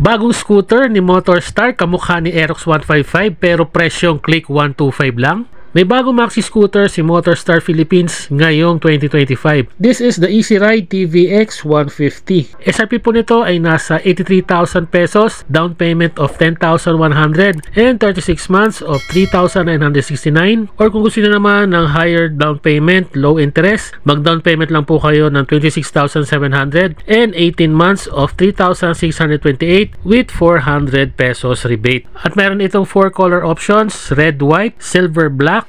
Bagong scooter ni Motorstar, kamukha ni Aerox 155 pero presyong Click 125 lang. May bagong maxi scooter si Motorstar Philippines ngayong 2025. This is the Easy Ride TVX 150. SRP po nito ay nasa 83,000 pesos, down payment of 10,100 and 36 months of 3,969. Or kung gusto niyo naman ng higher down payment, low interest, mag-down payment lang po kayo ng 26,700 and 18 months of 3,628 with 400 pesos rebate. At meron itong 4 color options: red, white, silver, black,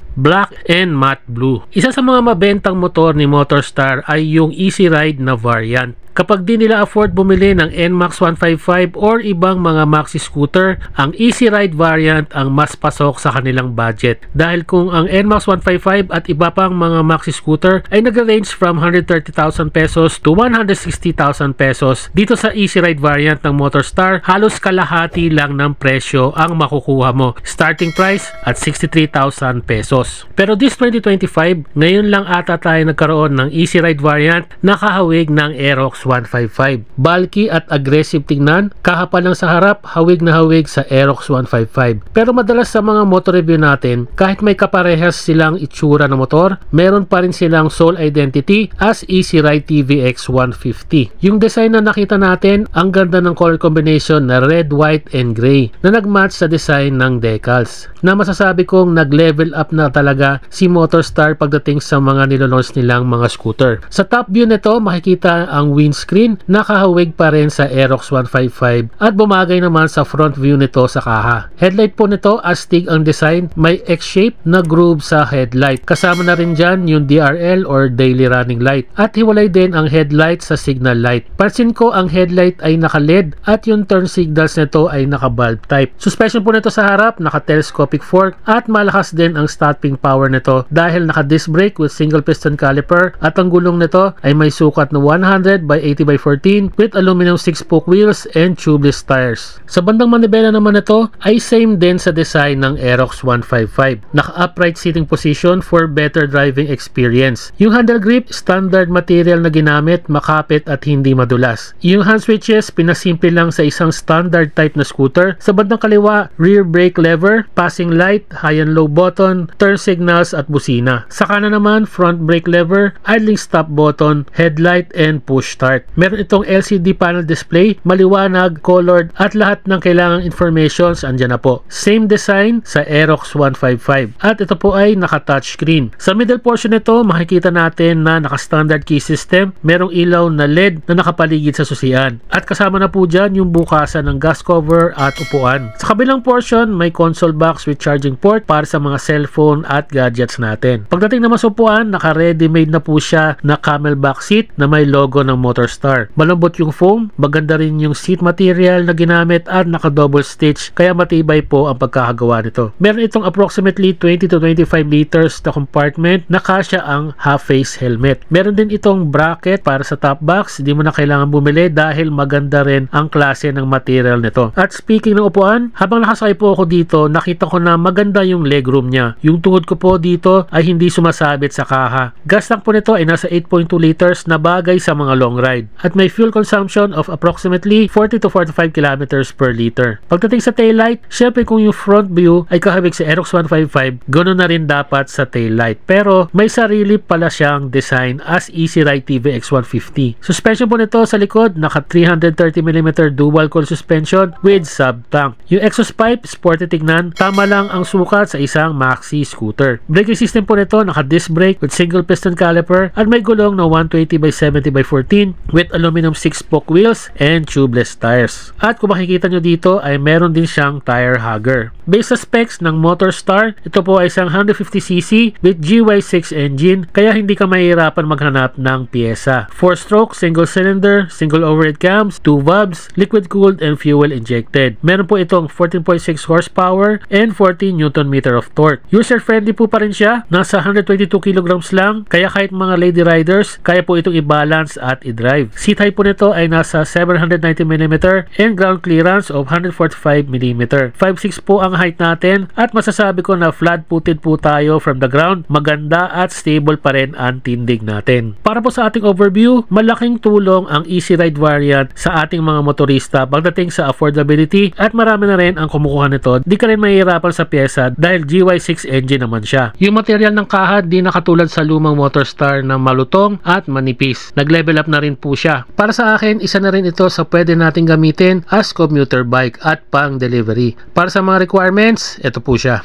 and matte blue. Isa sa mga mabentang motor ni Motorstar ay yung Easy Ride na variant. Kapag di nila afford bumili ng NMAX 155 or ibang mga maxi scooter, ang Easy Ride variant ang mas pasok sa kanilang budget. Dahil kung ang NMAX 155 at iba pang mga maxi scooter ay nag-range from 130,000 pesos to 160,000 pesos, dito sa Easy Ride variant ng Motorstar, halos kalahati lang ng presyo ang makukuha mo. Starting price at 63,000 pesos. Pero this 2025, ngayon lang ata tayo nagkaroon ng Easy Ride variant na kahawig ng Aerox 155. Bulky at aggressive tingnan, kahapal lang sa harap, hawig na hawig sa Aerox 155. Pero madalas sa mga motor review natin, kahit may kaparehas silang itsura ng motor, meron pa rin silang sole identity as Easy Ride TVX 150. Yung design na nakita natin, ang ganda ng color combination na red, white, and gray na nagmatch sa design ng decals. Na masasabi kong nag-level up na talaga si Motorstar pagdating sa mga nilalaunch nilang mga scooter. Sa top view nito, makikita ang windscreen na kahawig pa rin sa Aerox 155 at bumagay naman sa front view nito sa kaha. Headlight po nito astig ang design, may X-shape na groove sa headlight. Kasama na rin dyan yung DRL or daily running light at hiwalay din ang headlight sa signal light. Pansin ko ang headlight ay naka-LED at yung turn signals nito ay naka-bulb type. Suspension po nito sa harap, naka-telescopic fork at malakas din ang stopping power nito dahil naka-disc brake with single piston caliper at ang gulong nito ay may sukat na 100 by 80 by 14 with aluminum 6-spoke wheels and tubeless tires. Sa bandang manibela naman ito ay same din sa design ng Aerox 155. Naka-upright seating position for better driving experience. Yung handle grip, standard material na ginamit, makapit at hindi madulas. Yung hand switches, pinasimple lang sa isang standard type na scooter. Sa bandang kaliwa, rear brake lever, passing light, high and low button, turn signals at busina. Sa kanan naman, front brake lever, idling stop button, headlight and push start. Meron itong LCD panel display, maliwanag, colored at lahat ng kailangang informations andyan na po. Same design sa Aerox 155 at ito po ay naka-touchscreen. Sa middle portion nito, makikita natin na naka-standard key system, merong ilaw na LED na nakapaligid sa susian at kasama na po dyan yung bukasan ng gas cover at upuan. Sa kabilang portion, may console box with charging port para sa mga cellphone at gadgets natin. Pagdating naman sa upuan, naka-ready-made na po siya na camelback seat na may logo ng Motorstar. Malambot yung foam, maganda rin yung seat material na ginamit at naka-double stitch kaya matibay po ang pagkakagawa nito. Meron itong approximately 20 to 25 liters na compartment na kasya ang half-face helmet. Meron din itong bracket para sa top box, hindi mo na kailangan bumili dahil maganda rin ang klase ng material nito. At speaking ng upuan, habang nakasakay po ako dito, nakita ko na maganda yung legroom niya. Yung tuhod ko po dito ay hindi sumasabit sa kaha. Gas tank po nito ay nasa 8.2 liters na bagay sa mga long ride. At may fuel consumption of approximately 40 to 45 kilometers per liter. Pagdating sa taillight, syempre kung yung front view ay kahawig sa Aerox 155, ganoon na rin dapat sa taillight. Pero may sarili pala siyang design as Easy Ride TVX 150. Suspension po nito sa likod, naka 330mm dual coil suspension with sub-tank. Yung exhaust pipe, sporty tignan, tama lang ang sukat sa isang maxi scooter. Braking system po nito, naka disc brake with single piston caliper at may gulong na 120 by 70 by 14 with aluminum 6-spoke wheels and tubeless tires. At kung makikita nyo dito ay meron din siyang tire hugger. Based sa specs ng Motorstar, ito po ay isang 150cc with GY6 engine kaya hindi ka mahihirapan maghanap ng pyesa. 4-stroke, single cylinder, single overhead cams, 2 valves, liquid cooled and fuel injected. Meron po itong 14.6 horsepower and 14 Nm of torque. User friendly po pa rin siya, nasa 122 kilograms lang kaya kahit mga lady riders kaya po itong i-balance at i-drive. drive. Seat height po nito ay nasa 790mm and ground clearance of 145mm. 5'6" po ang height natin at masasabi ko na flat-footed po tayo from the ground. Maganda at stable pa rin ang tindig natin. Para po sa ating overview, malaking tulong ang Easy Ride variant sa ating mga motorista pagdating sa affordability at marami na rin ang kumukuha nito. Di ka rin mahihirapan sa pyesa dahil GY6 engine naman siya. Yung material ng kaha di nakatulad sa lumang Motorstar na malutong at manipis. Nag-level up na rin po siya. Para sa akin, isa na rin ito sa pwede nating gamitin as commuter bike at pang delivery. Para sa mga requirements, ito po siya.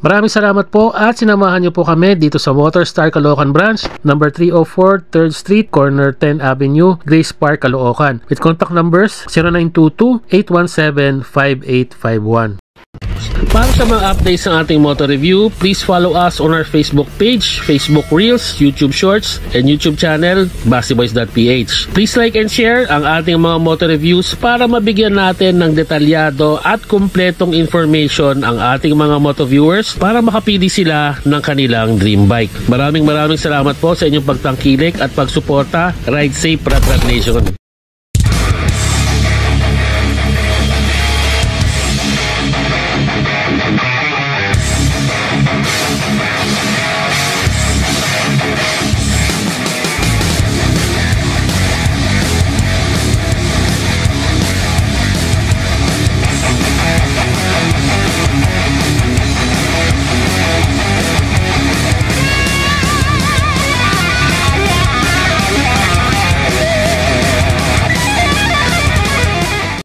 Maraming salamat po at sinamahan niyo po kami dito sa Motorstar Caloocan Branch, number 304 3rd Street, corner 10 Avenue, Grace Park, Caloocan. With contact numbers 0922-817-5851. Para sa mga updates ng ating motor review, please follow us on our Facebook page, Facebook Reels, YouTube Shorts, and YouTube channel, BaseBoys.ph. Please like and share ang ating mga motor reviews para mabigyan natin ng detalyado at kumpletong information ang ating mga moto viewers para makapili sila ng kanilang dream bike. Maraming salamat po sa inyong pagtangkilik at pagsuporta. Ride safe, Rat Rat Nation!